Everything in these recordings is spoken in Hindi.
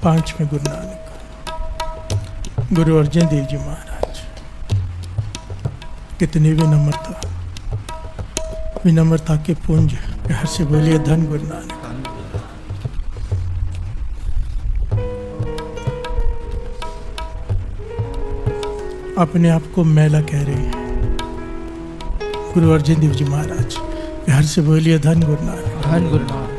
पांचवें गुरु नानक गुरु अर्जन देव जी महाराज, कितनी विनम्रता के पुंज, प्यार से बोलिए धन गुरु नानक। अपने आप को मैला कह रहे हैं गुरु अर्जन देव जी महाराज, प्यार से बोलिए धन गुरु नानक, धन गुरु नानक।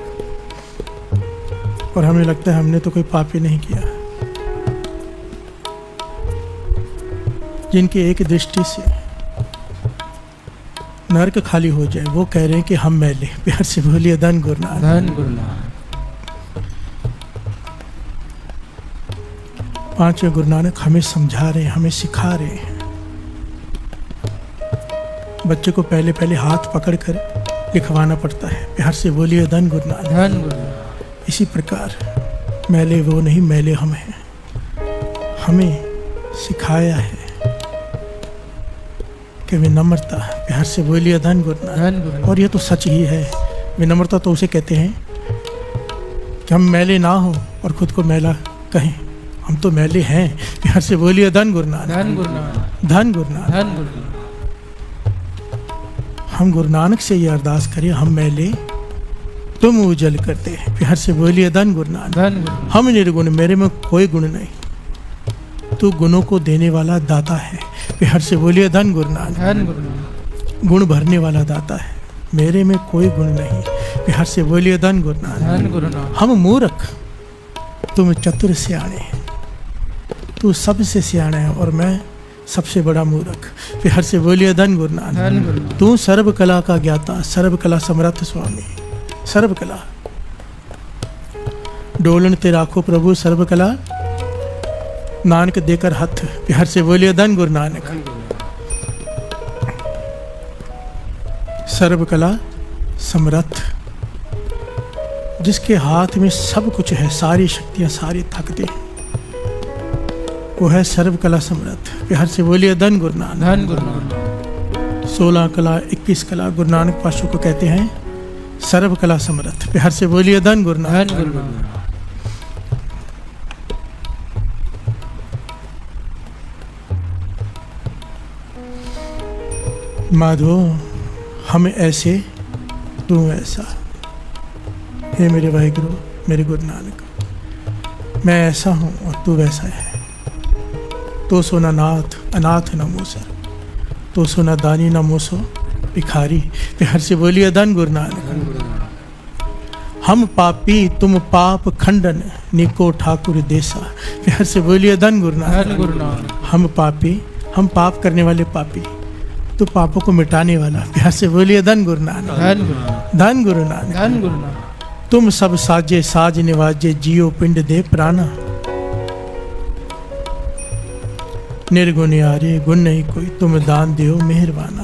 और हमें लगता है हमने तो कोई पाप ही नहीं किया। जिनकी एक दृष्टि से नरक खाली हो जाए वो कह रहे हैं कि हम मैले, प्यार से बोलिए धन गुरु नानक, धन गुरु नानक। पांचवें गुरु नानक हमें समझा रहे हैं, हमें सिखा रहे हैं। बच्चे को पहले पहले हाथ पकड़कर लिखवाना पड़ता है, प्यार से बोलिए धन गुरु नानक, धन गुरु नानक। इसी प्रकार मैले वो नहीं, मैले हम हैं। हमें सिखाया है कि विनम्रता, प्यार से बोलिए धन गुरु नानक। धन गुरु नानक। और ये तो सच ही है। विनम्रता तो उसे कहते हैं कि हम मैले ना हो और खुद को मैला कहें। हम तो मैले हैं, प्यार से बोलिए धन गुरु नानक, धन गुरु नानक, धन गुरु नानक। धन गुरु नानक। हम गुरु नानक से ये अरदास करें, हम मैले तुम उजल करते हैं, प्यार से बोलिए धन गुरु नानक। धन गुरु। हम निर्गुण, मेरे में कोई गुण नहीं, तू गुणों को देने वाला दाता है, प्यार से बोलिए धन गुरु नानक। धन गुरु नानक। गुण भरने वाला दाता है, मेरे में कोई गुण नहीं, प्यार से बोलिए धन गुरु नानक। धन गुरु नानक। हम मूर्ख, तुम चतुर सियाणे, तू सबसे सियाणा है और मैं सबसे बड़ा मूर्ख, प्यार से बोलिए धन गुरु नानक। धन गुरु नानक। तू सर्व कला का ज्ञाता, सर्व कला समर्थ स्वामी, सर्व कला डोलन ते राखो प्रभु सर्व कला, नानक देकर हाथ, प्यार से बोलिए धन गुरु नानक। सर्व कला समर्थ, जिसके हाथ में सब कुछ है, सारी शक्तियां, सारी ताकतें, वो है सर्व कला समर्थ, प्यार से बोलिए धन गुरु नानक। धन गुरु नानक। 16 कला 21 कला गुरु नानक पातशाह को कहते हैं सर्व कला समर्थ, प्यार से बोलिए धन गुरु नानक। धन गुरु नानक। माधो हम ऐसे तू ऐसा, हे मेरे वाहिगुरु, मेरे गुरु नानक, मैं ऐसा हूँ और तू वैसा है। तो सोना नाथ अनाथ न मूसर, तो सोना दानी न मूसो भिखारी, प्यार से बोलिए धन गुरु नानक। हम पापी तुम पाप खंडन, निको ठाकुर देसा, प्यार से बोलिए धन गुरु नानक। धन गुरु नानक। हम पापी, हम पाप करने वाले पापी, तो पापों को मिटाने वाला, प्यार से बोलिए धन गुरु नानक। धन गुरु नानक। धन गुरु नानक। धन गुरु नानक। तुम सब साजे साज निवाजे, जियो पिंड दे प्राणा, निर्गुण यारे गुण नहीं कोई, तुम दान दियो मेहरबाना।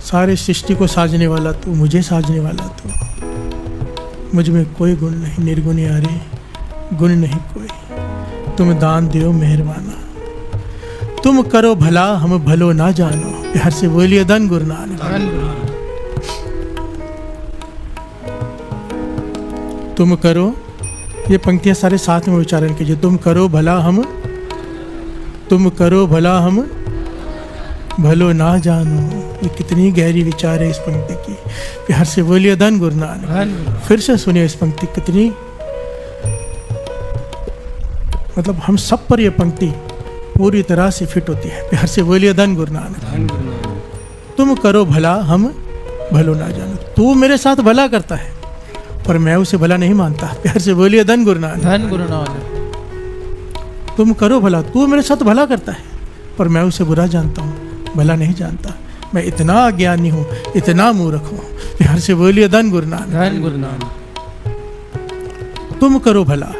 सारे सृष्टि को साजने वाला तू, मुझे साजने वाला तू, मुझ में कोई गुण नहीं, निर्गुण यारे गुण नहीं कोई, तुम दान दियो मेहरबाना। तुम करो भला हम भलो ना जानो, प्यार से बोलिए धन गुरु नानक। धन गुरु नानक। तुम करो, ये पंक्तियां सारे साथ में उच्चारण कीजिए। तुम करो भला हम भलो ना जानो। ये कितनी गहरी विचार है इस पंक्ति की, प्यार से बोलिए धन गुरु नानक। फिर से सुनिए इस पंक्ति, कितनी मतलब हम सब पर यह पंक्ति पूरी तरह से फिट होती है, प्यार से बोलिए धन गुरु नानक। तुम करो भला हम भलो ना जानो। तू मेरे साथ भला करता है पर मैं उसे भला नहीं मानता, प्यार से बोलिए धन गुरु नानक। धन गुरु नानक। तुम करो भला, तू मेरे साथ भला करता है पर मैं उसे बुरा जानता हूँ, भला नहीं जानता। मैं इतना अज्ञानी हूँ, इतना मूर्ख हूँ, प्यार से बोलिए धन गुरु नानक। धन गुरु नानक। तुम करो भला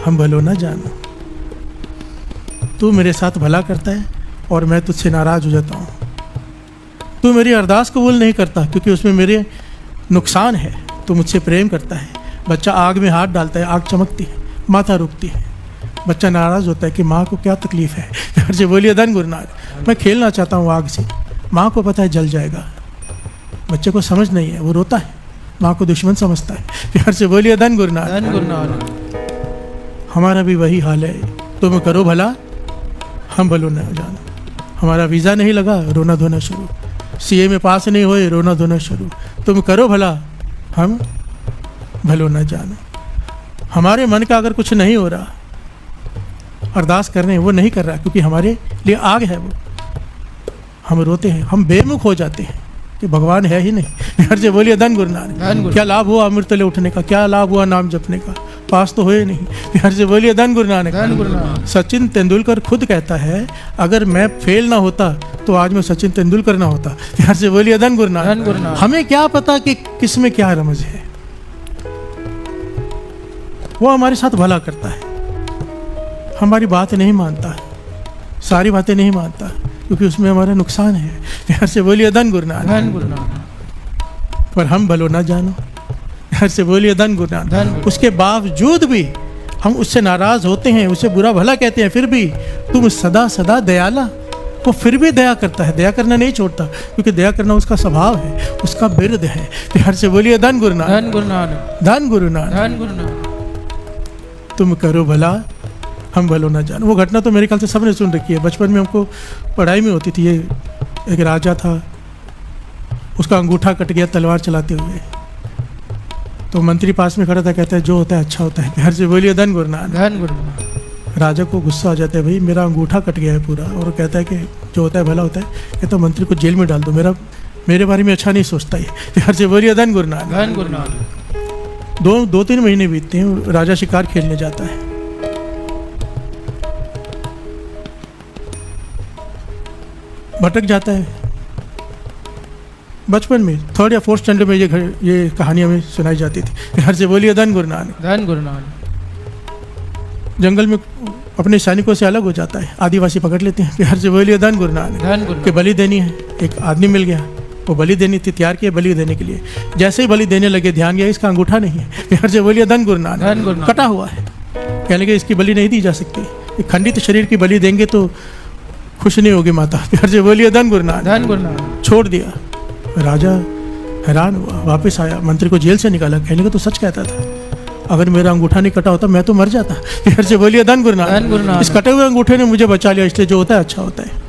हम भलो ना जानो। तू मेरे साथ भला करता है और मैं तुझसे नाराज हो जाता हूँ। तू मेरी अरदास कबूल नहीं करता क्योंकि उसमें मेरे नुकसान है। तू मुझसे प्रेम करता है। बच्चा आग में हाथ डालता है, आग चमकती है, माता रुकती है। बच्चा नाराज होता है कि माँ को क्या तकलीफ है, प्यार से बोलिए धन गुरु नानक। मैं खेलना चाहता हूँ आग से, माँ को पता है जल जाएगा, बच्चे को समझ नहीं है, वो रोता है। माँ को दुश्मन समझता है। प्यार से बोलिए धन गुरु नानक। धन गुरु नानक। हमारा भी वही हाल है, तुम करो भला हम भलो न जानो। हमारा वीज़ा नहीं लगा, रोना धोना शुरू। सीए में पास नहीं हुए, रोना धोना शुरू। तुम करो भला हम भलो न जानो। हमारे मन का अगर कुछ नहीं हो रहा, अरदास कर रहे हैं, वो नहीं कर रहा क्योंकि हमारे लिए आग है वो, हम रोते हैं, हम बेमुख हो जाते हैं कि भगवान है ही नहीं। प्यार से बोलिए धन गुरु नानक। क्या लाभ हुआ अमृतले उठने का, क्या लाभ हुआ नाम जपने का, पास तो हुए नहीं। प्यार से बोलिए धन गुरु नानक। धन गुरु नानक। सचिन तेंदुलकर खुद कहता है, अगर मैं फेल ना होता तो आज मैं सचिन तेंदुलकर ना होता। प्यार से बोलिए धन गुरु धन गुरु नानक। नानक। हमें क्या पता कि किस में क्या रमज है, वो हमारे साथ भला करता है, हमारी बात नहीं मानता, सारी बातें नहीं मानता क्योंकि उसमें हमारा नुकसान है। प्यार से बोलिए धन गुरु नानक। धन गुरु नानक। पर हम भलो ना जानो। प्यार से बोलिए धन गुरु धन नानक। गुरु। उसके बावजूद भी हम उससे नाराज होते हैं, उसे बुरा भला कहते हैं, फिर भी तुम सदा सदा दयाला, वो फिर भी दया करता है, दया करना नहीं छोड़ता क्योंकि दया करना उसका स्वभाव है, उसका बिरद है। प्यार से बोलिए धन गुरु नानक। धन गुरु नानक। धन गुरु नानक। धन गुरु नानक। तुम करो भला हम भलो ना जानो। वो घटना तो मेरे ख्याल से सबने सुन रखी है, बचपन में हमको पढ़ाई में होती थी। ये एक राजा था, उसका अंगूठा कट गया तलवार चलाते हुए, तो मंत्री पास में खड़ा था, कहता है जो होता है अच्छा होता है। प्यार से बोलिए धन गुरु नानक। धन गुरु नानक। राजा को गुस्सा आ जाता है, भाई मेरा अंगूठा कट गया है पूरा, और कहता है कि जो होता है भला होता है। कहता है मंत्री को जेल में डाल दो, मेरे बारे में अच्छा नहीं सोचता है। प्यार से बोलिए धन गुरु नानक। धन गुरु नानक। दो तीन महीने बीतते हैं, राजा शिकार खेलने जाता है, भटक जाता है। बचपन में 3rd या 4th स्टैंडर्ड में ये कहानी हमें सुनाई जाती थी। प्यार से बोलिए धन गुरु नानक। धन गुरु नानक। जंगल में अपने सैनिकों से अलग हो जाता है, आदिवासी पकड़ लेते हैं। प्यार से बोलिए धन गुरु नानक। धन गुरु कि बलि देनी है, एक आदमी मिल गया, वो बलि देनी थी, तैयार किया बलि देने के लिए। जैसे ही बलि देने लगे, ध्यान गया इसका अंगूठा नहीं है। प्यार से बोलिए धन गुरु धन नानक। गुरु नानक। कटा हुआ है, कहने लगे इसकी बलि नहीं दी जा सकती, एक खंडित शरीर की बलि देंगे तो खुश नहीं होगी माता। प्यार से बोलिए धन गुरु नानक। धन गुरु नानक। छोड़ दिया। राजा हैरान हुआ, वापस आया, मंत्री को जेल से निकाला, कहने लगा तो सच कहता था, अगर मेरा अंगूठा नहीं कटा होता मैं तो मर जाता। प्यार से बोलिए धन गुरु धन गुरु नानक। नानक। इस कटे हुए अंगूठे ने मुझे बचा लिया, इसलिए जो होता है अच्छा होता है।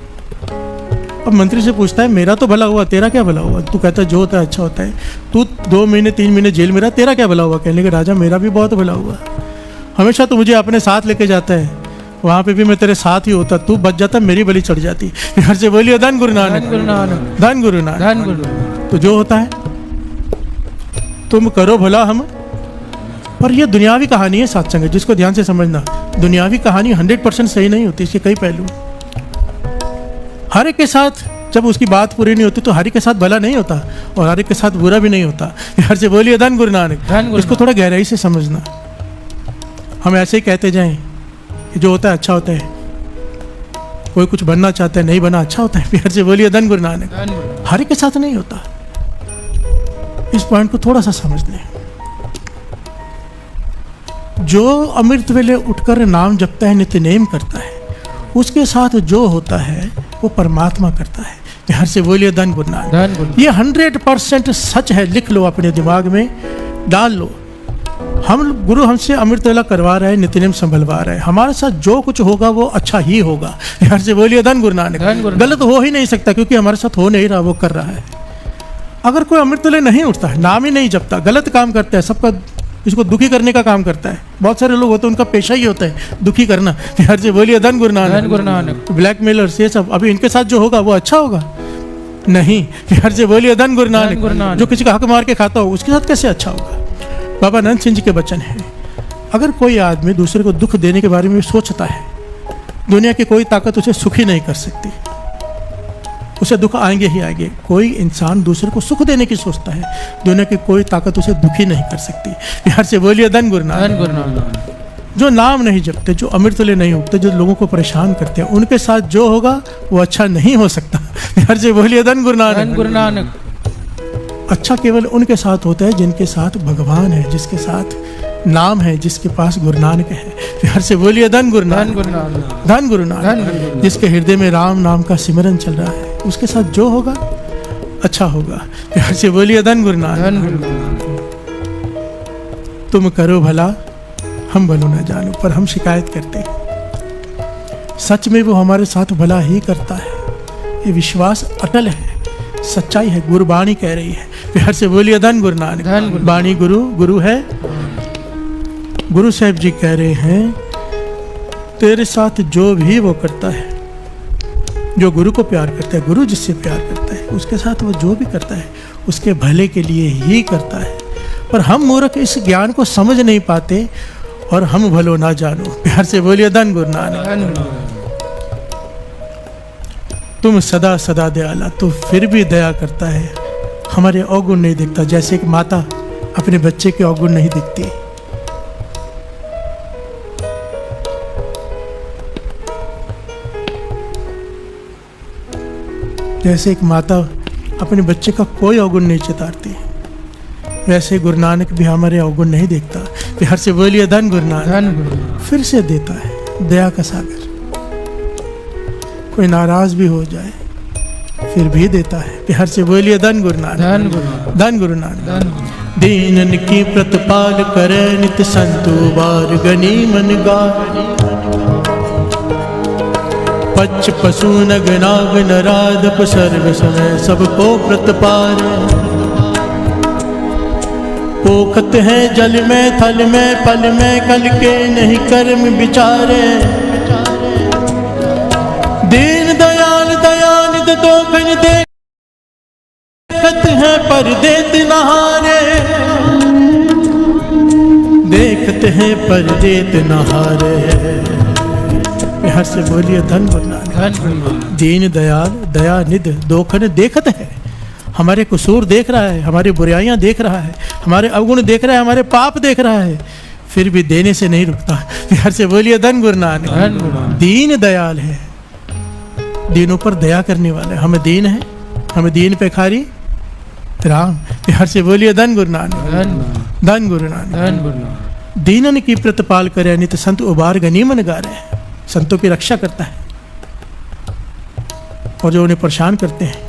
अब मंत्री से पूछता है, मेरा तो भला हुआ, तेरा क्या भला हुआ? तू कहता है जो होता है अच्छा होता है, तू 2 महीने 3 महीने जेल में रहा, तेरा क्या भला हुआ? कहने लगे राजा मेरा भी बहुत भला हुआ, हमेशा तो मुझे अपने साथ लेके जाता है, वहाँ पे भी मैं तेरे साथ ही होता, तू बच जाता मेरी बलि चढ़ जाती। प्यार से बोलिए धन गुरु नानक। धन गुरु नानक। धन गुरु नानक। धन गुरु नानक। तो जो होता है तुम करो भला हम। पर यह दुनियावी कहानी है सत्संग, जिसको ध्यान से समझना। दुनियावी कहानी 100% सही नहीं होती, इसके कई पहलू। हर एक के साथ जब उसकी बात पूरी नहीं होती तो हर एक के साथ भला नहीं होता और हर एक के साथ बुरा भी नहीं होता। प्यार से बोलिए धन गुरु नानक। धन गुरु इसको थोड़ा गहराई से समझना। हम ऐसे ही कहते जाएं कि जो होता है अच्छा होता है, कोई कुछ बनना चाहता है, नहीं बना अच्छा होता है। प्यार से बोलिए धन गुरु नानक। धन गुरु। हर एक के साथ नहीं होता, इस पॉइंट को थोड़ा सा समझ लें। जो अमृत वेले उठकर नाम जपता है, नित्य नेम करता है, उसके साथ जो होता है वो परमात्मा करता है। प्यार से बोलिए धन गुरु नानक। धन गुरु। ये 100% सच है, लिख लो अपने दिमाग में, डाल लो। हम गुरु हमसे अमृत वेला करवा रहे हैं, नित्य नेम संभलवा रहे हैं, हमारे साथ जो कुछ होगा वो अच्छा ही होगा। प्यार से बोलिए धन गुरु नानक। धन गुरु। गलत हो ही नहीं सकता क्योंकि हमारे साथ हो नहीं रहा, वो कर रहा है। अगर कोई अमृत वेले नहीं उठता है, नाम ही नहीं जपता, गलत काम करता है, सबका इसको दुखी करने का काम करता है। बहुत सारे लोग होते हैं उनका पेशा ही होता है दुखी करना। प्यार से बोलिए धन गुरु नानक। धन गुरु नानक। ब्लैकमेलर्स ये सब, अभी इनके साथ जो होगा वो अच्छा होगा नहीं। प्यार से बोलिए धन गुरु धन गुरु नानक। नानक। जो किसी का हक मार के खाता हो उसके साथ कैसे अच्छा होगा? बाबा नंद सिंह जी के वचन है, अगर कोई आदमी दूसरे को दुख देने के बारे में सोचता है, दुनिया की कोई ताकत उसे सुखी नहीं कर सकती, उसे दुख आएंगे ही आएंगे। कोई इंसान दूसरे को सुख देने की सोचता है, दुनिया की कोई ताकत उसे दुखी नहीं कर सकती। प्यार से बोलिए धन गुरु नानक। धन गुरु नानक। जो नाम नहीं जपते, जो अमृत वेले नहीं उठते, जो लोगों को परेशान करते हैं, उनके साथ जो होगा वो अच्छा नहीं हो सकता। प्यार से बोलिए धन गुरु धन नानक। गुरु नानक। अच्छा केवल उनके साथ होता है जिनके साथ भगवान है, जिसके साथ नाम है, जिसके पास गुरु नानक है। प्यार से बोलिए धन गुरु धन नानक। गुरु नानक। धन गुरु धन नानक। गुरु नानक। जिसके हृदय में राम नाम का सिमरन चल रहा है, उसके साथ जो होगा अच्छा होगा। प्यार से बोलिए धन गुरु नानक। धन गुरु नानक। तुम करो भला हम भलो न जानो, पर हम शिकायत करते हैं। सच में वो हमारे साथ भला ही करता है, ये विश्वास अटल है, सच्चाई है। गुरबाणी कह रही है, प्यार से बोलिए धन गुरु नानक। बाणी गुरु, गुरु है। गुरु साहब जी कह रहे हैं तेरे साथ जो भी वो करता है, जो गुरु को प्यार करता है, गुरु जिससे प्यार करता है, उसके साथ वो जो भी करता है उसके भले के लिए ही करता है। पर हम मूर्ख इस ज्ञान को समझ नहीं पाते और हम भलो ना जानो। प्यार से बोलिए धन गुरु नानक। तुम सदा सदा दयाला, तो फिर भी दया करता है, हमारे अवगुण नहीं दिखता। जैसे एक माता अपने बच्चे के अवगुण नहीं दिखती, जैसे एक माता अपने बच्चे का कोई अवगुण नहीं चितारती, वैसे गुरु नानक भी हमारे अवगुण नहीं देखता। प्यार से बोलिए धन गुरु नानक। फिर से देता है, दया का सागर। कोई नाराज भी हो जाए फिर भी देता है। प्यार से बोलिए धन गुरु नानक। धन गुरु नानक। दीनन की प्रतिपाल करे नित संतु बार गनी मन गारी। पच पशु नग नाग नराधप सर्व समय सबको प्रतिपाल। पोखत है जल में थल में पल में कल के नहीं कर्म विचारे। दीन दयाल दयानिध दोखन देखत है पर देत नहारे। देखते हैं पर देत नहारे। प्यार से बोलिए धन गुरु नानक। दीन दयाल दयानिध दोखन देखत है, हमारे कसूर देख रहा है, हमारी बुराइयां देख रहा है, हमारे अवगुण देख रहा है, हमारे पाप देख रहा है, फिर भी देने से नहीं रुकता। प्यार से बोलिए धन गुरु नानक। दीन दयाल है, दीनों पर दया करने वाला है। हमें दीन है, हमें दीन पे खारी राम। प्यार से बोलिए धन गुरु नानक। धन गुरु नानक। दीनन की प्रतिपाल करे नित संत उबार गनीमन गा रहे हैं। संतों की रक्षा करता है और जो उन्हें परेशान करते हैं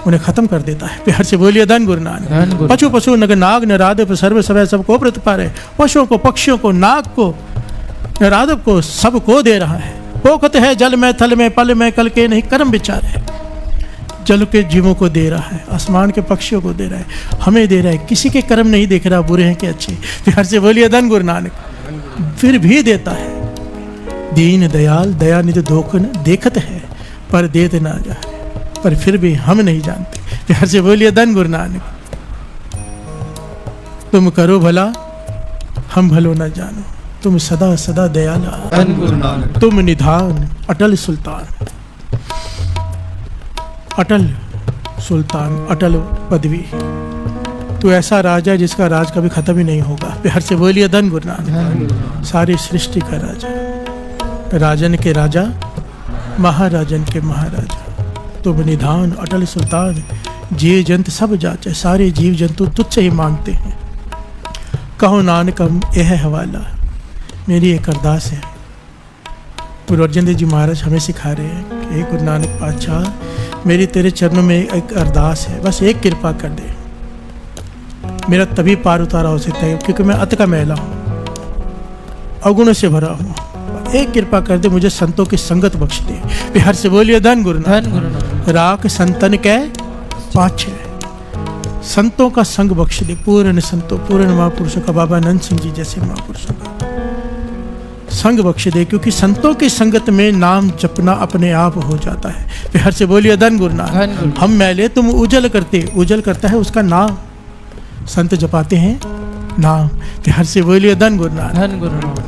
उन्हें खत्म कर देता है। प्यार से बोलिए धन गुरु नानक। पशु पशु नग नाग नराधप सर्व समय सबको प्रतिपाल। पशुओं को, पक्षियों को, नाग को, नराधप को, सबको दे रहा है। पोखत है जल में थल में पल में कल के नहीं कर्म विचार है। जल के जीवों को दे रहा है, आसमान के पक्षियों को दे रहा है, हमें दे रहा है। किसी के कर्म नहीं देख रहा, बुरे हैं कि अच्छे। प्यार से बोलिए धन गुरु नानक। फिर भी देता है। दीन दयाल दयानिधि दोखन देखत है पर देत ना जा, पर फिर भी हम नहीं जानते। प्यार से बोलिए धन गुरु नानक। तुम करो भला हम भलो न जानो, तुम सदा सदा दयाला। धन गुरु नानक। तुम निधान अटल सुल्तान। अटल सुल्तान, अटल पदवी। तू ऐसा राजा है जिसका राज कभी खत्म ही नहीं होगा। प्यार से बोलिए धन गुरु नानक। सारी सृष्टि का राजा, राजन के राजा, महाराजन के महाराजा। तुम निधान अटल सुल्तान। जीव जंत सब जाचे, सारे जीव जंतु तुझसे ही मांगते हैं। कहो नानकम यह हवाला। मेरी एक अरदास है। गुरु अर्जन देव जी महाराज हमें सिखा रहे हैं कि हे गुरु नानक पातशाह, मेरी तेरे चरणों में एक अरदास है, बस एक कृपा कर दे। मेरा तभी पार उतारा हो सकता है क्योंकि मैं अत का मैला हूँ, अवगुणों से भरा हूँ। एक कृपा कर दे, मुझे संतों की संगत बख्श दे। प्यार से बोलिए धन गुरु नानक। राख संतन के पाछे, संतों का संग बख्श दे। पूर्ण संतों, पूर्ण महापुरुषों का, बाबा नंद सिंह जी जैसे महापुरुषों का संग बख्श दे, क्योंकि संतों की संगत में नाम जपना अपने आप हो जाता है। प्यार से बोलिए धन गुरु नानक। हम मैले तुम उजल करते, उजल करता है उसका नाम। संत जपाते हैं नाम। प्यार से बोलिए धन गुरु नानक।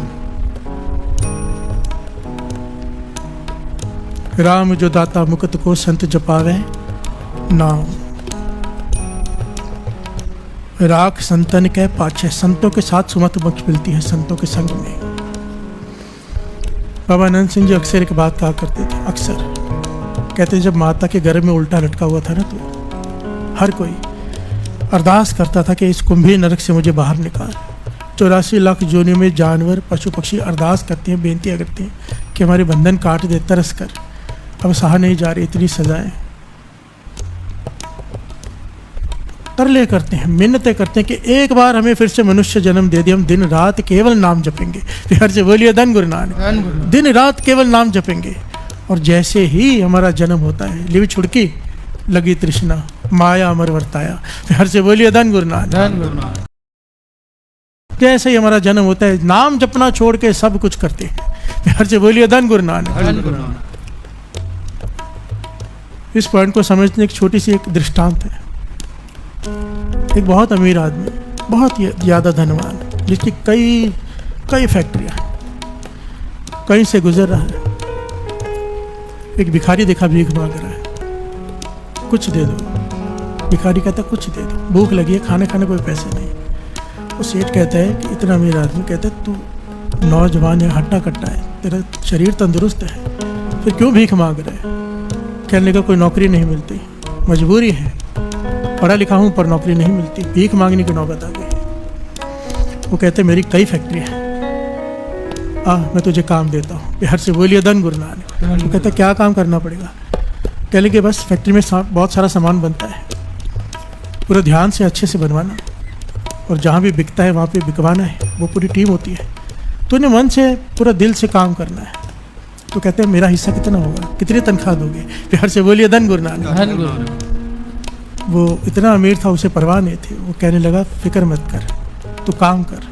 राम जो दाता मुकुत को संत जपावे नाम। राख संतन के पाछे, संतों के साथ सुमत बख्श मिलती है संतों के संग में। बाबा नंद सिंह जी अक्सर एक बात कहा करते थे, अक्सर कहते जब माता के गर्भ में उल्टा लटका हुआ था ना, तो हर कोई अरदास करता था कि इस कुंभी नरक से मुझे बाहर निकाल। 84 लाख जोनियों में जानवर पशु पक्षी अरदास करते हैं, बेनतियाँ करते हैं कि हमारे बंधन काट दे, तरस कर, अब सहा नहीं जा रही इतनी सजाएं। तरले करते हैं, मिन्नतें करते हैं कि एक बार हमें फिर से मनुष्य जन्म दे दिए, हम दिन रात केवल नाम जपेंगे। प्यार से बोलिए धन गुरु नानक। धन गुरु नानक। दिन रात केवल नाम जपेंगे। और जैसे ही हमारा जन्म होता है, लिव छुड़की लगी तृष्णा, माया अमर वर्ताया। प्यार से बोलिए धन गुरु नानक। धन गुरु नानक। जैसे ही हमारा जन्म होता है, नाम जपना छोड़ के सब कुछ करते हैं। प्यार से बोलिए धन गुरु नानक। धन गुरु नानक। इस पॉइंट को समझने की छोटी सी एक दृष्टांत है। एक बहुत अमीर आदमी, बहुत ही ज़्यादा धनवान, जिसकी कई फैक्ट्रियाँ, कहीं से गुजर रहा है। एक भिखारी देखा, भीख मांग रहा है, कुछ दे दो। भिखारी कहता कुछ दे दो, भूख लगी है, खाने कोई पैसे नहीं। वो सेठ कहता है कि इतना अमीर आदमी कहता है तू नौजवान है, हट्टा कट्टा है, तेरा शरीर तंदुरुस्त है, फिर क्यों भीख मांग रहा है? कहने का कोई नौकरी नहीं मिलती, मजबूरी है, पढ़ा लिखा हूँ पर नौकरी नहीं मिलती, भीख मांगने की नौबत आ गई। वो कहते मेरी कई फैक्ट्री है, मैं तुझे काम देता हूँ। प्यार से बोलिए धन गुरु नानक। वो कहता क्या काम करना पड़ेगा? कह लेंगे बस फैक्ट्री में बहुत सारा सामान बनता है, पूरा ध्यान से अच्छे से बनवाना, और जहाँ भी बिकता है वहाँ पे बिकवाना है। वो पूरी टीम होती है, तूने मन से पूरा दिल से काम करना है। तो कहते हैं मेरा हिस्सा कितना होगा, कितनी तनख्वाह दोगे? प्यार से बोलिए धन गुरु नानक। धन गुरु नानक। वो इतना अमीर था, उसे परवाह नहीं थी। वो कहने लगा फिक्र मत कर, तू काम कर,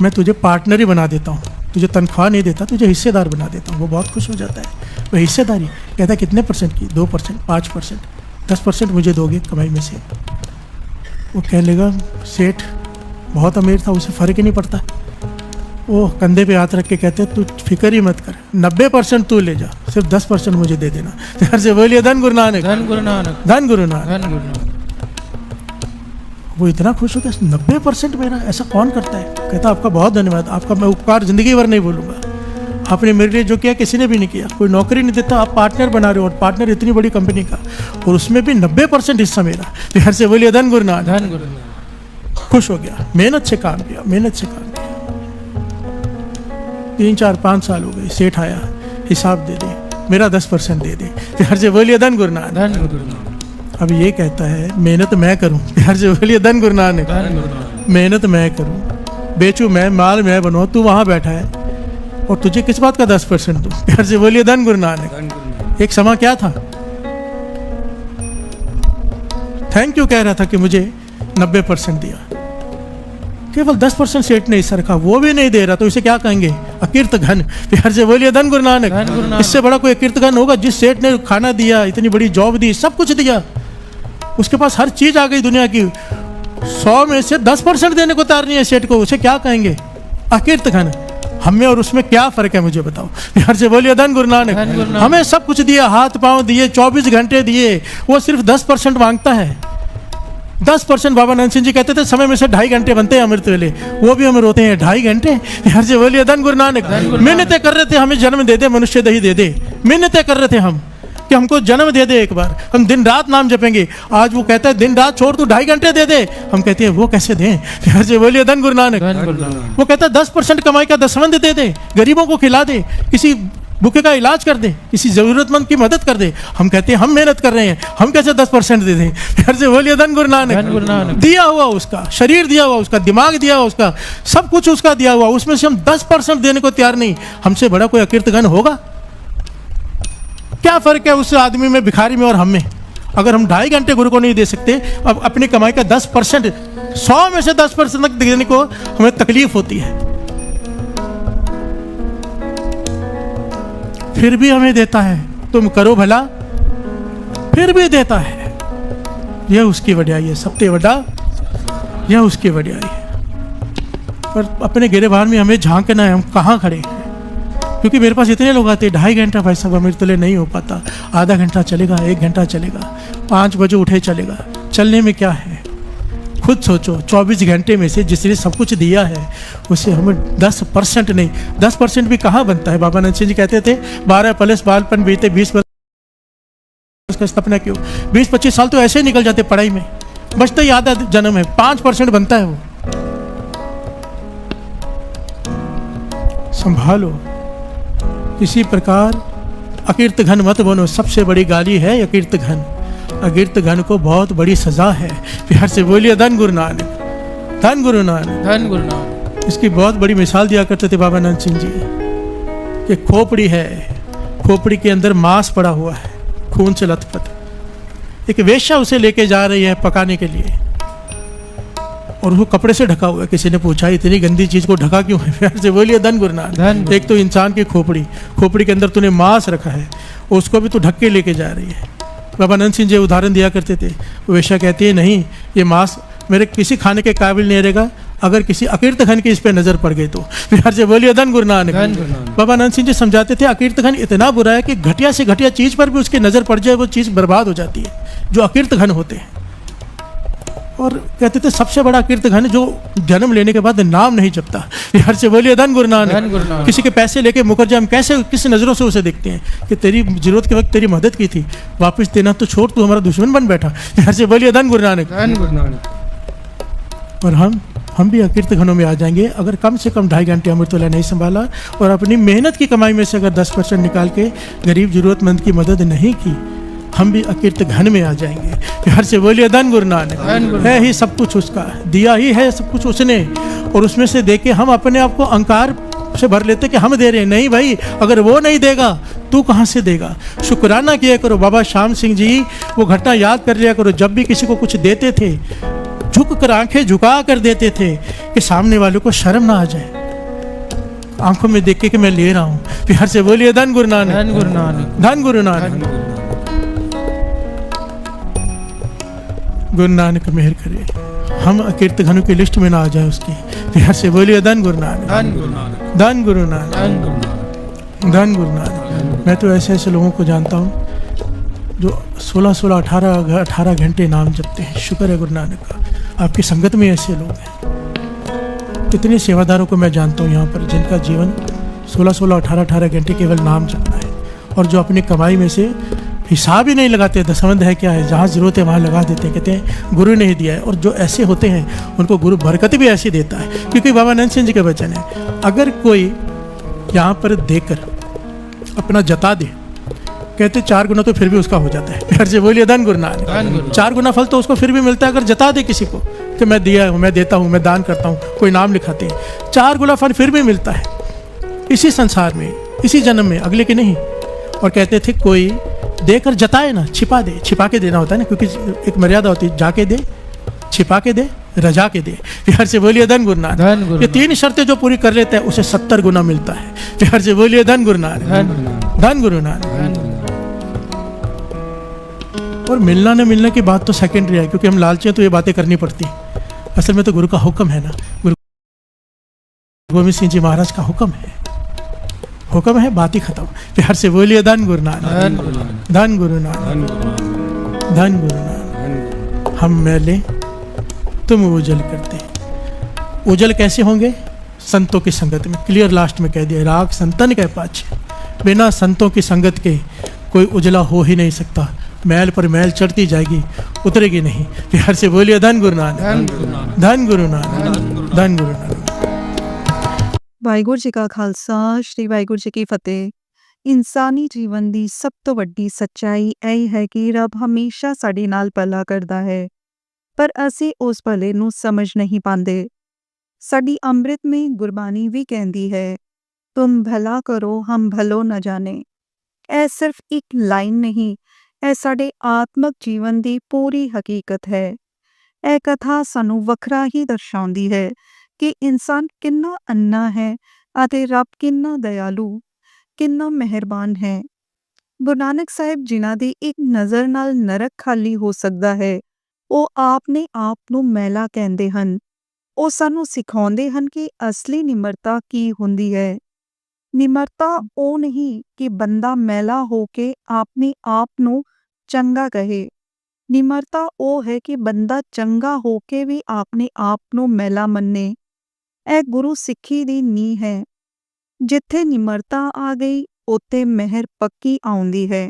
मैं तुझे पार्टनर ही बना देता हूँ, तुझे तनख्वाह नहीं देता, तुझे हिस्सेदार बना देता हूँ। वो बहुत खुश हो जाता है। वो हिस्सेदारी कहता है कितने परसेंट की? 2%, 5%, 10% मुझे दोगे कमाई में से? वो कहने लगा सेठ बहुत अमीर था, उसे फ़र्क ही नहीं पड़ता। वो कंधे पे हाथ रख के कहते तू फिक्र ही मत कर, 90% तू ले जा, सिर्फ 10% मुझे दे देना। प्यार से बोलिए धन गुरु नानक। धन गुरु नानक। धन गुरु नानक। धन गुरु नानक। वो इतना खुश हो गया, 90% मेरा, ऐसा कौन करता है? कहता आपका बहुत धन्यवाद, आपका मैं उपकार जिंदगी भर नहीं भूलूंगा। आपने मेरे लिए जो किया किसी ने भी नहीं किया। कोई नौकरी नहीं देता, आप पार्टनर बना रहे हो, और पार्टनर इतनी बड़ी कंपनी का, और उसमें भी 90% हिस्सा मेरा। प्यार से बोलिए धन गुरु नानक। धन गुरु नानक। खुश हो गया, मेहनत से काम किया, मेहनत से काम किया। 3, 4, 5 साल हो गए, सेठ आया, हिसाब दे दे, मेरा 10% दे दे। प्यार से बोलिए धन गुरु नानक। धन गुरु नानक। अब ये कहता है मेहनत मैं करूं। प्यार से बोलिए धन गुरु नानक। धन गुरु नानक। मेहनत मैं करूं, बेचूं मैं, माल मैं बनाऊं, तू वहां बैठा है, और तुझे किस बात का 10% दूं? प्यार से बोलिए धन गुरु नानक। धन गुरु नानक। एक समा क्या था, थैंक यू कह रहा था कि मुझे 90% दिया, केवल 10% सेठ ने हिस्सा रखा, वो भी नहीं दे रहा, तो इसे क्या कहेंगे? अकीर्त घन। प्यार से बोलिए धन गुरु नानक। धन गुरु नानक। इससे बड़ा कोई अकीर्त घन होगा? जिस सेठ ने खाना दिया, इतनी बड़ी जॉब दी, सब कुछ दिया, उसके पास हर चीज आ गई दुनिया की, 100 में से 10% देने को तैयार नहीं है सेठ को, उसे क्या कहेंगे? अकीर्त घन। हमें और उसमें क्या फर्क है मुझे बताओ? प्यार से बोलिए धन गुरु नानक। धन गुरु नानक। हमें सब कुछ दिया, हाथ पांव दिए, 24 घंटे दिए, वो सिर्फ 10% मांगता है। 10%। बाबा नंद सिंह जी कहते थे समय में से 2.5 घंटे बनते हैं अमृत वेले, वो भी हम रोते हैं 2.5 घंटे। प्यार से बोलिए धन गुरु नानक। मिन्नतें कर रहे थे हमें जन्म दे दे, मनुष्य दही दे दे, मिन्नतें कर रहे थे हम कि हमको जन्म दे दे एक बार, हम दिन रात नाम जपेंगे। आज वो कहता है दिन रात छोड़, तू 2.5 घंटे दे दे। हम कहते हैं वो कैसे दें? प्यार से बोलिए धन गुरु नानक। धन गुरु नानक। वो कहता है 10% कमाई का दसवंध दे दे, गरीबों को खिला दे, किसी भूखे का इलाज कर दे, किसी जरूरतमंद की मदद कर दे। हम कहते हैं हम मेहनत कर रहे हैं, हम कैसे 10% दे दें? प्यार से बोलिए धन गुरु नानक। धन गुरु नानक। दिया हुआ उसका शरीर, दिया हुआ उसका दिमाग, दिया हुआ उसका सब कुछ उसका दिया हुआ, उसमें से हम 10% देने को तैयार नहीं। हमसे बड़ा कोई अकीर्तगण होगा? क्या फर्क है उस आदमी में, भिखारी में और हम में? अगर हम 2.5 घंटे गुरु को नहीं दे सकते, अब अपनी कमाई का 10%, 100 में से 10% तक देने को हमें तकलीफ होती है, फिर भी हमें देता है। तुम करो भला, फिर भी देता है। यह उसकी वड्याई है, सबसे बड़ा यह उसकी वड्याई है। पर अपने गिरेबान में हमें झांकना है, हम कहाँ खड़े हैं। क्योंकि मेरे पास इतने लोग आते हैं, 2.5 घंटा भाई साहब मेरे लिए नहीं हो पाता, आधा घंटा चलेगा, 1 घंटा चलेगा, 5 बजे उठे चलेगा। चलने में क्या है? खुद सोचो, 24 घंटे में से जिसने सब कुछ दिया है उसे हमें 10% नहीं, 10% भी कहाँ बनता है? बाबा नंद सिंह जी कहते थे 12 प्लस बालपन बीते 20 वर्ष का सपना क्यों? 20-25 साल तो ऐसे ही निकल जाते पढ़ाई में, बचता ही आधा जन्म है, 5% बनता है वो। संभालो, किसी प्रकार अकीर्त घन मत बनो। सबसे बड़ी गाली है अकीर्त घन। अगिर्त घन को बहुत बड़ी सजा है। प्यार से बोलिए धन गुरु नानक, धन गुरु नानक। धन गुरु नानक। इसकी बहुत बड़ी मिसाल दिया करते थे बाबा नंद सिंह जी कि खोपड़ी है, खोपड़ी के अंदर मांस पड़ा हुआ है, खून से लथपथ। एक वेश्या उसे लेके जा रही है पकाने के लिए, और वो कपड़े से ढका हुआ है। किसी ने पूछा इतनी गंदी चीज को ढका क्यों है? प्यार से बोलिए धन गुरु नानक। एक तो इंसान की खोपड़ी, खोपड़ी के अंदर तूने मांस रखा है, उसको भी तू ढक के लेके जा रही है। बाबा नंद सिंह जी उदाहरण दिया करते थे। वेश्या कहती है नहीं, ये मांस मेरे किसी खाने के काबिल नहीं रहेगा अगर किसी अकीर्त घन की इस पे नजर पड़ गई तो। प्यार से बोलिए धन गुरु नानक। बाबा नंद सिंह जी समझाते थे अकीर्त घन इतना बुरा है कि घटिया से घटिया चीज पर भी उसकी नजर पड़ जाए वो चीज बर्बाद हो जाती है, जो अकीर्त घन होते हैं। और कहते थे सबसे बड़ा अकीर्त घन जो जन्म लेने के बाद नाम नहीं जपता। प्यार से बोलिए धन गुरु नानक। किसी के पैसे लेके मुकर जाए, हम कैसे किस नजरों से उसे देखते हैं कि तेरी जरूरत के वक्त तेरी मदद की थी, वापस देना तो छोड़, तू हमारा दुश्मन बन बैठा। प्यार से बोलिए धन गुरु नानक। और हम भी अकीर्त घनों में आ जाएंगे अगर कम से कम 2.5 घंटे अमृतवेला नहीं संभाला और अपनी मेहनत की कमाई में से अगर 10% निकाल के गरीब जरूरतमंद की मदद नहीं की, हम भी अकीर्त घन में आ जाएंगे। प्यार से बोलिए धन गुरु नानक। है ही सब कुछ उसका, दिया ही है सब कुछ उसने, और उसमें से दे के हम अपने आप को अहंकार से भर लेते कि हम दे रहे हैं। नहीं भाई, अगर वो नहीं देगा तू कहाँ से देगा? शुक्राना किया करो। बाबा श्याम सिंह जी वो घटना याद कर लिया करो, जब भी किसी को कुछ देते थे झुक कर आंखें झुका कर देते थे कि सामने वालों को शर्म ना आ जाए, आंखों में देख के कि मैं ले रहा हूँ। प्यार से बोलिए धन गुरु नानक। धन गुरु नानक। धन गुरु नानक। गुरु नानक मेहर करे हम अकीर्त घनों की लिस्ट में ना आ जाए उसकी। प्यार से बोलिए धन गुरु नानक। धन गुरु नानक। धन गुरु नानक। धन गुरु नानक। मैं तो ऐसे ऐसे लोगों को जानता हूँ जो 16-16, 18 घंटे नाम जपते हैं। शुक्र है गुरु नानक का, आपकी संगत में ऐसे लोग हैं। कितने सेवादारों को मैं जानता हूँ यहाँ पर जिनका जीवन 16-16, 18 घंटे केवल नाम जपना है, और जो अपनी कमाई में से हिसाब ही नहीं लगाते, दसवंध है क्या है, जहाँ जरूरत है वहाँ लगा देते हैं, कहते हैं गुरु ने ही दिया है। और जो ऐसे होते हैं उनको गुरु बरकत भी ऐसी देता है, क्योंकि बाबा नंद सिंह जी के वचन है, अगर कोई यहाँ पर देकर अपना जता दे, कहते 4 गुना तो फिर भी उसका हो जाता है। प्यार से बोलिए धन गुरु नानक। 4 गुना फल तो उसको फिर भी मिलता है अगर जता दे किसी को कि मैं दिया हूँ, मैं देता हूँ, मैं दान करता हूँ, कोई नाम लिखाते हैं, 4 गुना फल फिर भी मिलता है इसी संसार में, इसी जन्म में, अगले के नहीं। और कहते थे कोई देकर जताए ना, छिपा दे, छिपा के देना होता है ना, क्योंकि एक मर्यादा होती है, जाके दे, छिपा के दे, रजा के दे। प्यार से बोलिए धन गुरु नानक। ये 3 शर्तें जो पूरी कर लेता है उसे 70 गुना मिलता है। प्यार से बोलिए धन गुरु नानक। धन गुरु नानक। और मिलना न मिलने की बात तो सेकेंडरी है, क्योंकि हम लालची हैं तो ये बातें करनी पड़ती। असल में तो गुरु का हुक्म है ना, गुरु गोविंद सिंह जी महाराज का हुक्म है, हुक्म है, बात ही खत्म। प्यार से बोलिए धन गुरु नानक। धन गुरु नानक। धन गुरु नानक। हम मैले तुम उजल करते। उजल कैसे होंगे? संतों की संगत में। क्लियर लास्ट में कह दिया, राग संतन के पाछे, बिना संतों की संगत के कोई उजला हो ही नहीं सकता। मैल पर मैल चढ़ती जाएगी, उतरेगी नहीं। प्यार से बोलिए धन गुरु नानक। धन गुरु नानक। धन गुरु नानक। ਵਾਹਿਗੁਰੂ ਜੀ ਕਾ ਖਾਲਸਾ, ਸ਼੍ਰੀ ਵਾਹਿਗੁਰੂ ਜੀ ਕੀ ਫਤਿਹ। ਇਨਸਾਨੀ ਜੀਵਨ ਦੀ ਸਭ ਤੋਂ ਵੱਡੀ ਸੱਚਾਈ ਇਹ ਹੈ ਕਿ ਰੱਬ ਹਮੇਸ਼ਾ ਸਾਡੇ ਨਾਲ ਭਲਾ ਕਰਦਾ ਹੈ, ਪਰ ਅਸੀਂ ਉਸ ਭਲੇ ਨੂੰ ਸਮਝ ਨਹੀਂ ਪਾਉਂਦੇ। ਸਾਡੀ ਅੰਮ੍ਰਿਤਮਈ ਗੁਰਬਾਣੀ ਵੀ ਕਹਿੰਦੀ ਹੈ, ਤੁਮ ਭਲਾ ਕਰੋ ਹਮ ਭਲੋ ਨਾ ਜਾਣੇ। ਇਹ ਸਿਰਫ ਇੱਕ ਲਾਈਨ ਨਹੀਂ, ਇਹ ਸਾਡੇ ਆਤਮਿਕ ਜੀਵਨ ਦੀ ਪੂਰੀ ਹਕੀਕਤ ਹੈ। ਇਹ ਕਥਾ ਸਾਨੂੰ ਵੱਖਰਾ ਹੀ ਦਰਸਾਉਂਦੀ ਹੈ ਕਿ ਇਨਸਾਨ ਕਿੰਨਾ ਅੰਨਾ ਹੈ ਅਤੇ ਰੱਬ ਕਿੰਨਾ ਦਇਆਲੂ, ਕਿੰਨਾ ਮਿਹਰਬਾਨ ਹੈ। ਗੁਰੂ ਨਾਨਕ ਸਾਹਿਬ ਜਿਨ੍ਹਾਂ ਦੀ ਇੱਕ ਨਜ਼ਰ ਨਾਲ ਨਰਕ ਖਾਲੀ ਹੋ ਸਕਦਾ ਹੈ, ਉਹ ਆਪਣੇ ਆਪ ਨੂੰ ਮੈਲਾ ਕਹਿੰਦੇ ਹਨ। ਉਹ ਸਾਨੂੰ ਸਿਖਾਉਂਦੇ ਹਨ ਕਿ ਅਸਲੀ ਨਿਮਰਤਾ ਕੀ ਹੁੰਦੀ ਹੈ। ਨਿਮਰਤਾ ਉਹ ਨਹੀਂ ਕਿ ਬੰਦਾ ਮੈਲਾ ਹੋ ਕੇ ਆਪਣੇ ਆਪ ਨੂੰ ਚੰਗਾ ਕਹੇ। ਨਿਮਰਤਾ ਉਹ ਹੈ ਕਿ ਬੰਦਾ ਚੰਗਾ ਹੋ ਕੇ ਵੀ ਆਪਣੇ ਆਪ ਨੂੰ ਮੈਲਾ ਮੰਨੇ। ਇਹ ਗੁਰੂ ਸਿੱਖੀ ਦੀ ਨੀਂਹ ਹੈ। ਜਿੱਥੇ ਨਿਮਰਤਾ ਆ ਗਈ ਉੱਥੇ ਮਿਹਰ ਪੱਕੀ ਆਉਂਦੀ ਹੈ।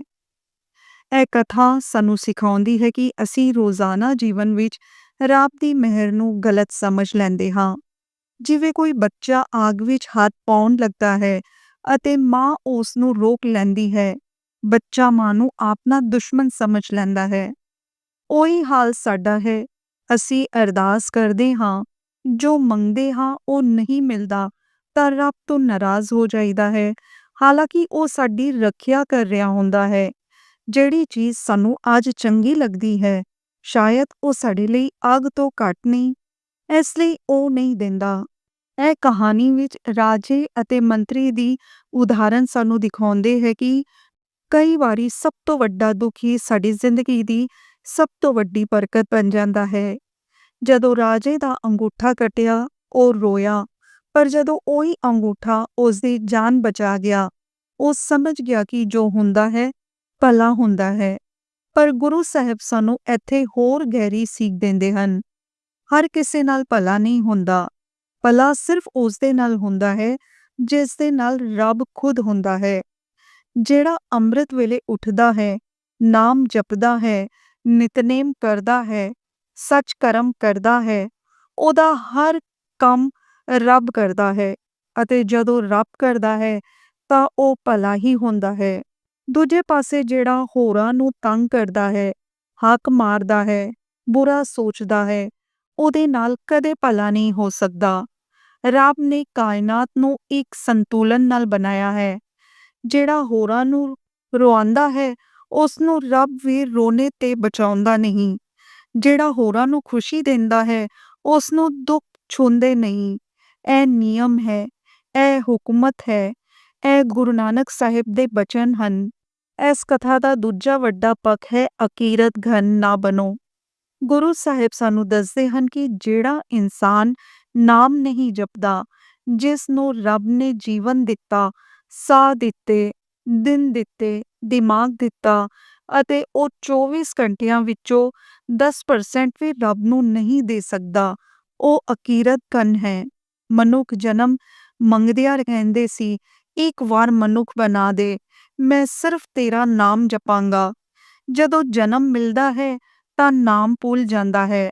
ਇਹ ਕਥਾ ਸਾਨੂੰ ਸਿਖਾਉਂਦੀ ਹੈ ਕਿ ਅਸੀਂ ਰੋਜ਼ਾਨਾ ਜੀਵਨ ਵਿੱਚ ਰੱਬ ਦੀ ਮਿਹਰ ਨੂੰ ਗਲਤ ਸਮਝ ਲੈਂਦੇ ਹਾਂ। ਜਿਵੇਂ ਕੋਈ ਬੱਚਾ ਆਗ ਵਿੱਚ ਹੱਥ ਪਾਉਣ ਲੱਗਦਾ ਹੈ ਅਤੇ ਮਾਂ ਉਸ ਨੂੰ ਰੋਕ ਲੈਂਦੀ ਹੈ। ਬੱਚਾ ਮਾਂ ਨੂੰ ਆਪਣਾ ਦੁਸ਼ਮਣ ਸਮਝ ਲੈਂਦਾ ਹੈ। ਉਹੀ ਹਾਲ ਸਾਡਾ ਹੈ। ਅਸੀਂ ਅਰਦਾਸ ਕਰਦੇ ਹਾਂ, ਜੋ ਮੰਗਦੇ ਹਾਂ ਉਹ ਨਹੀਂ ਮਿਲਦਾ ਤਾਂ ਰੱਬ ਤੋਂ ਨਾਰਾਜ਼ ਹੋ ਜਾਈਦਾ ਹੈ, ਹਾਲਾਂਕਿ ਉਹ ਸਾਡੀ ਰੱਖਿਆ ਕਰ ਰਿਹਾ ਹੁੰਦਾ ਹੈ। ਜਿਹੜੀ ਚੀਜ਼ ਸਾਨੂੰ ਅੱਜ ਚੰਗੀ ਲੱਗਦੀ ਹੈ, ਸ਼ਾਇਦ ਉਹ ਸਾਡੇ ਲਈ ਅੱਗ ਤੋਂ ਘੱਟ ਨਹੀਂ, ਇਸ ਲਈ ਉਹ ਨਹੀਂ ਦਿੰਦਾ। ਇਹ ਕਹਾਣੀ ਵਿੱਚ ਰਾਜੇ ਅਤੇ ਮੰਤਰੀ ਦੀ ਉਦਾਹਰਨ ਸਾਨੂੰ ਦਿਖਾਉਂਦੇ ਹੈ ਕਿ ਕਈ ਵਾਰੀ ਸਭ ਤੋਂ ਵੱਡਾ ਦੁੱਖ ਹੀ ਸਾਡੀ ਜ਼ਿੰਦਗੀ ਦੀ ਸਭ ਤੋਂ ਵੱਡੀ ਬਰਕਤ ਬਣ ਜਾਂਦਾ ਹੈ। ਜਦੋਂ ਰਾਜੇ ਦਾ ਅੰਗੂਠਾ ਕੱਟਿਆ, ਉਹ ਰੋਇਆ, ਪਰ ਜਦੋਂ ਉਹੀ ਅੰਗੂਠਾ ਉਸਦੀ ਜਾਨ ਬਚਾ ਗਿਆ, ਉਹ ਸਮਝ ਗਿਆ ਕਿ ਜੋ ਹੁੰਦਾ ਹੈ ਭਲਾ ਹੁੰਦਾ ਹੈ। ਪਰ ਗੁਰੂ ਸਾਹਿਬ ਸਾਨੂੰ ਇੱਥੇ ਹੋਰ ਗਹਿਰੀ ਸੀਖ ਦਿੰਦੇ ਹਨ। ਹਰ ਕਿਸੇ ਨਾਲ ਭਲਾ ਨਹੀਂ ਹੁੰਦਾ। ਭਲਾ ਸਿਰਫ ਉਸਦੇ ਨਾਲ ਹੁੰਦਾ ਹੈ ਜਿਸ ਦੇ ਨਾਲ ਰੱਬ ਖੁਦ ਹੁੰਦਾ ਹੈ। ਜਿਹੜਾ ਅੰਮ੍ਰਿਤ ਵੇਲੇ ਉੱਠਦਾ ਹੈ, ਨਾਮ ਜਪਦਾ ਹੈ, ਨਿਤਨੇਮ ਕਰਦਾ ਹੈ, ਸੱਚ ਕਰਮ ਕਰਦਾ ਹੈ, ਉਹਦਾ ਹਰ ਕੰਮ ਰੱਬ ਕਰਦਾ ਹੈ, ਅਤੇ ਜਦੋਂ ਰੱਬ ਕਰਦਾ ਹੈ ਤਾਂ ਉਹ ਭਲਾ ਹੀ ਹੁੰਦਾ ਹੈ। ਦੂਜੇ ਪਾਸੇ ਜਿਹੜਾ ਹੋਰਾਂ ਨੂੰ ਤੰਗ ਕਰਦਾ ਹੈ, ਹੱਕ ਮਾਰਦਾ ਹੈ, ਬੁਰਾ ਸੋਚਦਾ ਹੈ, ਉਹਦੇ ਨਾਲ ਕਦੇ ਭਲਾ ਨਹੀਂ ਹੋ ਸਕਦਾ। ਰੱਬ ਨੇ ਕਾਇਨਾਤ ਨੂੰ ਇੱਕ ਸੰਤੁਲਨ ਨਾਲ ਬਣਾਇਆ ਹੈ। ਜਿਹੜਾ ਹੋਰਾਂ ਨੂੰ ਰਵਾਉਂਦਾ ਹੈ, ਉਸ ਨੂੰ ਰੱਬ ਵੀ ਰੋਣੇ ਤੇ ਬਚਾਉਂਦਾ ਨਹੀਂ। ਜਿਹੜਾ ਹੋਰਾਂ ਨੂੰ ਖੁਸ਼ੀ ਦਿੰਦਾ ਹੈ, ਉਸ ਨੂੰ ਦੁੱਖ ਛੂੰਹਦੇ ਨਹੀਂ। ਇਹ ਨਿਯਮ ਹੈ, ਇਹ ਹੁਕਮਤ ਹੈ, ਇਹ ਗੁਰੂ ਨਾਨਕ ਸਾਹਿਬ ਦੇ ਬਚਨ ਹਨ। ਇਸ ਕਥਾ ਦਾ ਦੂਜਾ ਵੱਡਾ ਪੱਖ ਹੈ ਅਕੀਰਤ ਘਨ ਨਾ ਬਣੋ। ਗੁਰੂ ਸਾਹਿਬ ਸਾਨੂੰ ਦੱਸਦੇ ਹਨ ਕਿ ਜਿਹੜਾ ਇਨਸਾਨ ਨਾਮ ਨਹੀਂ ਜਪਦਾ, ਜਿਸ ਨੂੰ ਰੱਬ ਨੇ ਜੀਵਨ ਦਿੱਤਾ, ਸਾਹ ਦਿੱਤੇ, ਦਿਨ ਦਿੱਤੇ, ਦਿਮਾਗ ਦਿੱਤਾ, ਅਤੇ ਉਹ 24 ਘੰਟਿਆਂ ਵਿੱਚੋਂ 10% ਵੀ ਰੱਬ ਨੂੰ ਨਹੀਂ ਦੇ ਸਕਦਾ, ਉਹ ਅਕੀਰਤ ਘਨ ਹੈ। ਮਨੁੱਖ ਜਨਮ ਮੰਗਦਿਆਂ ਕਹਿੰਦੇ ਸੀ, ਇੱਕ ਵਾਰ ਮਨੁੱਖ ਬਣਾ ਦੇ, ਮੈਂ ਸਿਰਫ ਤੇਰਾ ਨਾਮ ਜਪਾਂਗਾ। ਜਦੋਂ ਜਨਮ ਮਿਲਦਾ ਹੈ ਤਾਂ ਨਾਮ ਭੁੱਲ ਜਾਂਦਾ ਹੈ।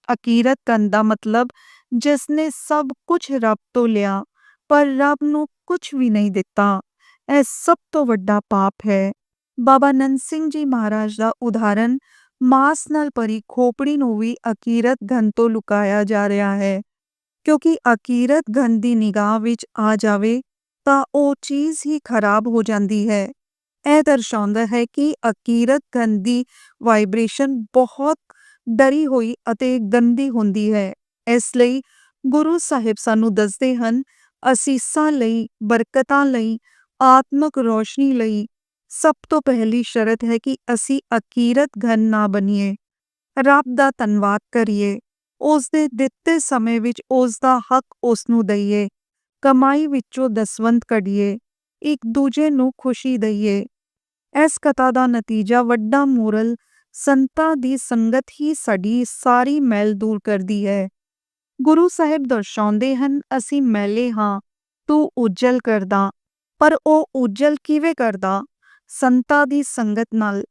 ਅਕੀਰਤ ਘਨ ਦਾ ਮਤਲਬ ਜਿਸ ਨੇ ਸਭ ਕੁਝ ਰੱਬ ਤੋਂ ਲਿਆ ਪਰ ਰੱਬ ਨੂੰ ਕੁਝ ਵੀ ਨਹੀਂ ਦਿੱਤਾ। ਇਹ ਸਭ ਤੋਂ ਵੱਡਾ ਪਾਪ ਹੈ। ਬਾਬਾ ਨੰਦ ਸਿੰਘ ਜੀ ਮਹਾਰਾਜ ਦਾ ਉਦਾਹਰਨ ਮਾਸ ਨਾਲ ਭਰੀ ਖੋਪੜੀ ਨੂੰ ਵੀ ਅਕੀਰਤ ਘਨ ਤੋਂ ਲੁਕਾਇਆ ਜਾ ਰਿਹਾ ਹੈ, ਕਿਉਂਕਿ ਅਕੀਰਤ ਘਨ ਦੀ ਨਿਗਾਹ ਵਿੱਚ ਆ ਜਾਵੇ ਤਾਂ ਉਹ ਚੀਜ਼ ਹੀ ਖਰਾਬ ਹੋ ਜਾਂਦੀ ਹੈ। ਇਹ ਦਰਸਾਉਂਦਾ ਹੈ ਕਿ ਅਕੀਰਤ ਘਨ ਦੀ ਵਾਈਬ੍ਰੇਸ਼ਨ ਬਹੁਤ ਡਰੀ ਹੋਈ ਅਤੇ ਗੰਦੀ ਹੁੰਦੀ ਹੈ। ਇਸ ਲਈ ਗੁਰੂ ਸਾਹਿਬ ਸਾਨੂੰ ਦੱਸਦੇ ਹਨ, ਅਸੀਸਾਂ ਲਈ, ਬਰਕਤਾਂ ਲਈ, ਆਤਮਕ ਰੋਸ਼ਨੀ ਲਈ ਸਭ ਤੋਂ ਪਹਿਲੀ ਸ਼ਰਤ ਹੈ ਕਿ ਅਸੀਂ ਅਕੀਰਤ ਘਨ ਨਾ ਬਣੀਏ। ਰੱਬ ਦਾ ਧੰਨਵਾਦ ਕਰੀਏ, ਉਸ ਦੇ ਦਿੱਤੇ ਸਮੇਂ ਵਿੱਚ ਉਸ ਦਾ ਹੱਕ ਉਸ ਨੂੰ ਦਈਏ, ਕਮਾਈ ਵਿੱਚੋਂ ਦਸਵੰਧ ਕੱਢੀਏ, ਇੱਕ ਦੂਜੇ ਨੂੰ ਖੁਸ਼ੀ ਦਈਏ। ਇਸ ਕਥਾ ਦਾ ਨਤੀਜਾ ਵੱਡਾ ਮੋਰਲ ਸੰਤਾਂ ਦੀ ਸੰਗਤ ਹੀ ਸਾਡੀ ਸਾਰੀ ਮੈਲ ਦੂਰ ਕਰਦੀ ਹੈ। ਗੁਰੂ ਸਾਹਿਬ ਦਰਸਾਉਂਦੇ ਹਨ, ਅਸੀਂ ਮੈਲੇ ਹਾਂ, ਤੂੰ ਉਜਲ ਕਰਦਾ। ਪਰ ਉਹ ਉਜਲ ਕਿਵੇਂ ਕਰਦਾ? ਸੰਤਾਂ ਦੀ ਸੰਗਤ ਨਾਲ।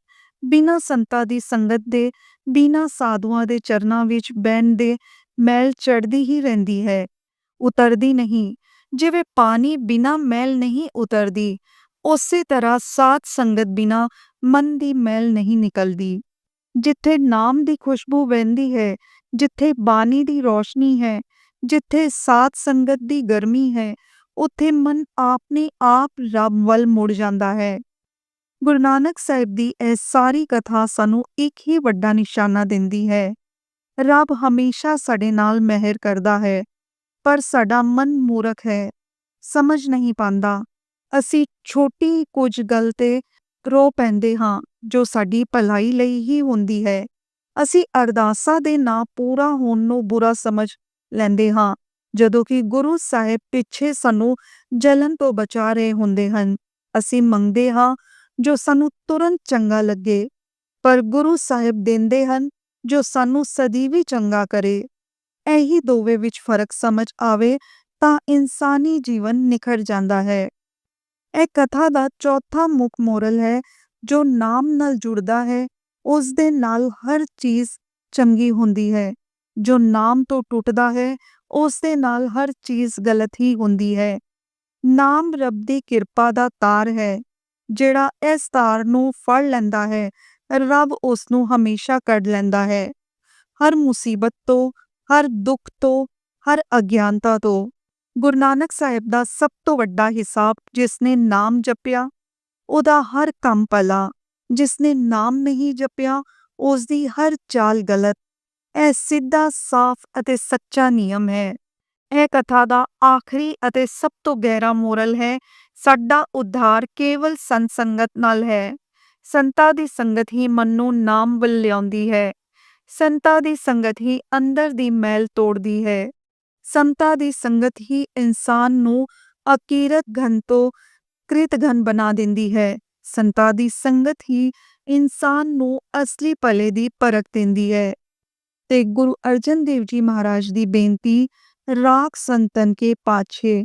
ਬਿਨਾਂ ਸੰਤਾਂ ਦੀ ਸੰਗਤ ਦੇ, ਬਿਨਾਂ ਸਾਧੂਆਂ ਦੇ ਚਰਨਾਂ ਵਿੱਚ ਬਹਿਣ ਦੇ ਮੈਲ ਚੜ੍ਹਦੀ ਹੀ ਰਹਿੰਦੀ ਹੈ, ਉਤਰਦੀ ਨਹੀਂ। ਜਿਵੇਂ ਪਾਣੀ ਬਿਨਾਂ ਮੈਲ ਨਹੀਂ ਉਤਰਦੀ, ਉਸੇ ਤਰ੍ਹਾਂ ਸਾਧ ਸੰਗਤ ਬਿਨਾਂ ਮਨ ਦੀ ਮੈਲ ਨਹੀਂ ਨਿਕਲਦੀ। ਜਿੱਥੇ ਨਾਮ ਦੀ ਖੁਸ਼ਬੂ ਵਹਿੰਦੀ ਹੈ, ਜਿੱਥੇ ਬਾਣੀ ਦੀ ਰੋਸ਼ਨੀ ਹੈ, ਜਿੱਥੇ ਸਾਧ ਸੰਗਤ ਦੀ ਗਰਮੀ ਹੈ, ਉੱਥੇ ਮਨ ਆਪਣੇ ਆਪ ਰੱਬ ਵੱਲ ਮੁੜ ਜਾਂਦਾ ਹੈ। ਗੁਰੂ ਨਾਨਕ ਸਾਹਿਬ ਦੀ ਇਹ ਸਾਰੀ ਕਥਾ ਸਾਨੂੰ ਇੱਕ ਹੀ ਵੱਡਾ ਨਿਸ਼ਾਨਾ ਦਿੰਦੀ ਹੈ। ਰੱਬ ਹਮੇਸ਼ਾ ਸਾਡੇ ਨਾਲ ਮਿਹਰ ਕਰਦਾ ਹੈ, ਪਰ ਸਾਡਾ ਮਨ ਮੂਰਖ ਹੈ, ਸਮਝ ਨਹੀਂ ਪਾਉਂਦਾ। ਅਸੀਂ ਛੋਟੀ ਕੁਝ ਗੱਲ ਤੇ ਰੋ ਪੈਂਦੇ ਹਾਂ ਜੋ ਸਾਡੀ ਭਲਾਈ ਲਈ ਹੀ ਹੁੰਦੀ ਹੈ। ਅਸੀਂ ਅਰਦਾਸਾਂ ਦੇ ਨਾਂ ਪੂਰਾ ਹੋਣ ਨੂੰ ਬੁਰਾ ਸਮਝ ਲੈਂਦੇ ਹਾਂ, ਜਦੋਂ ਕਿ ਗੁਰੂ ਸਾਹਿਬ ਪਿੱਛੇ ਸਾਨੂੰ ਜਲਨ ਤੋਂ ਬਚਾ ਰਹੇ ਹੁੰਦੇ ਹਨ। ਅਸੀਂ ਮੰਗਦੇ ਹਾਂ ਜੋ ਸਾਨੂੰ ਤੁਰੰਤ ਚੰਗਾ ਲੱਗੇ, ਪਰ ਗੁਰੂ ਸਾਹਿਬ ਦਿੰਦੇ ਹਨ ਜੋ ਸਾਨੂੰ ਸਦੀਵੀ ਚੰਗਾ ਕਰੇ। ਇਹੀ ਦੋਵੇਂ ਵਿੱਚ ਫਰਕ ਸਮਝ ਆਵੇ ਤਾਂ ਇਨਸਾਨੀ ਜੀਵਨ ਨਿਖਰ ਜਾਂਦਾ ਹੈ। ਇਹ ਕਥਾ ਦਾ ਚੌਥਾ ਮੁੱਖ ਮੋਰਲ ਹੈ, ਜੋ ਨਾਮ ਨਾਲ ਜੁੜਦਾ ਹੈ ਉਸ ਦੇ ਨਾਲ ਹਰ ਚੀਜ਼ ਚੰਗੀ ਹੁੰਦੀ ਹੈ। ਜੋ ਨਾਮ ਤੋਂ ਟੁੱਟਦਾ ਹੈ ਉਸ ਦੇ ਨਾਲ ਹਰ ਚੀਜ਼ ਗਲਤ ਹੀ ਹੁੰਦੀ ਹੈ। ਨਾਮ ਰੱਬ ਦੀ ਕਿਰਪਾ ਦਾ ਤਾਰ ਹੈ, ਜਿਹੜਾ ਇਸ ਤਾਰ ਨੂੰ ਫੜ ਲੈਂਦਾ ਹੈ ਰੱਬ ਉਸ ਨੂੰ ਹਮੇਸ਼ਾ ਕੱਢ ਲੈਂਦਾ ਹੈ, ਹਰ ਮੁਸੀਬਤ ਤੋਂ, ਹਰ ਦੁੱਖ ਤੋਂ, ਹਰ ਅਗਿਆਨਤਾ ਤੋਂ। ਗੁਰੂ ਨਾਨਕ ਸਾਹਿਬ ਦਾ ਸਭ ਤੋਂ ਵੱਡਾ ਹਿਸਾਬ, ਜਿਸਨੇ ਨਾਮ ਜਪਿਆ ਉਹਦਾ ਹਰ ਕੰਮ ਭਲਾ, ਜਿਸਨੇ ਨਾਮ ਨਹੀਂ ਜਪਿਆ ਉਸ ਦੀ ਹਰ ਚਾਲ ਗਲਤ। ਇਹ ਸਿੱਧਾ, ਸਾਫ਼ ਅਤੇ ਸੱਚਾ ਨਿਯਮ ਹੈ। ਇਹ ਕਥਾ ਦਾ ਆਖਰੀ ਅਤੇ ਸਭ ਤੋਂ ਗਹਿਰਾ ਮੋਰਲ ਹੈ, ਸਾਡਾ ਉद्धार ਕੇਵਲ ਸੰਤ ਸੰਗਤ ਨਾਲ ਹੈ। ਸੰਤਾਂ ਦੀ ਸੰਗਤ ਹੀ ਮਨ ਨੂੰ ਨਾਮ ਵੱਲ ਲਿਆਉਂਦੀ ਹੈ। ਸੰਤਾਂ ਦੀ ਸੰਗਤ ਹੀ ਅੰਦਰ ਦੀ ਮੈਲ ਤੋੜਦੀ ਹੈ। ਸੰਤਾਂ ਦੀ ਸੰਗਤ ਹੀ ਇਨਸਾਨ ਨੂੰ ਅਕਿਰਤ ਘਨ ਤੋਂ ਕ੍ਰਿਤ ਘਨ ਬਣਾ ਦਿੰਦੀ ਹੈ। ਸੰਤਾਂ ਦੀ ਸੰਗਤ ਹੀ ਇਨਸਾਨ ਨੂੰ ਅਸਲੀ ਭਲੇ ਦੀ ਪਰਖ ਦਿੰਦੀ ਹੈ। ਤੇ ਗੁਰੂ ਅਰਜਨ ਦੇਵ ਜੀ ਮਹਾਰਾਜ ਦੀ ਬੇਨਤੀ, ਰਾਖ ਸੰਤਨ ਕੇ ਪਾਛੇ,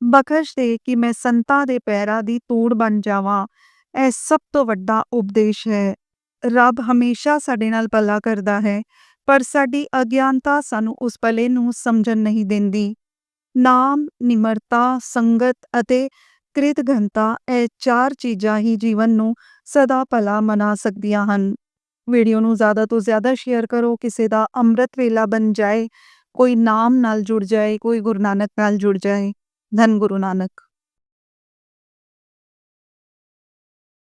ਬਖਸ਼ ਦੇ ਕਿ ਮੈਂ ਸੰਤਾਂ ਦੇ ਪੈਰਾਂ ਦੀ ਧੂੜ ਬਣ ਜਾਵਾਂ। ਇਹ ਸਭ ਤੋਂ ਵੱਡਾ ਉਪਦੇਸ਼ ਹੈ। ਰੱਬ ਹਮੇਸ਼ਾ ਸਾਡੇ ਨਾਲ ਭਲਾ ਕਰਦਾ ਹੈ, ਪਰ ਸਾਡੀ ਅਗਿਆਨਤਾ ਸਾਨੂੰ ਉਸ ਭਲੇ ਨੂੰ ਸਮਝਣ ਨਹੀਂ ਦਿੰਦੀ। ਨਾਮ, ਨਿਮਰਤਾ, ਸੰਗਤ ਅਤੇ ਕ੍ਰਿਤ ਘਨਤਾ, ਇਹ 4 ਚੀਜ਼ਾਂ ਹੀ ਜੀਵਨ ਨੂੰ ਸਦਾ ਭਲਾ ਬਣਾ ਸਕਦੀਆਂ ਹਨ। ਵੀਡੀਓ ਨੂੰ ਜ਼ਿਆਦਾ ਤੋਂ ਜ਼ਿਆਦਾ ਸ਼ੇਅਰ ਕਰੋ, ਕਿਸੇ ਦਾ ਅੰਮ੍ਰਿਤ ਵੇਲਾ ਬਣ ਜਾਏ, ਕੋਈ ਨਾਮ ਨਾਲ ਜੁੜ ਜਾਏ, ਕੋਈ ਗੁਰੂ ਨਾਨਕ ਨਾਲ ਜੁੜ ਜਾਏ। ਧੰਨ ਗੁਰੂ ਨਾਨਕ।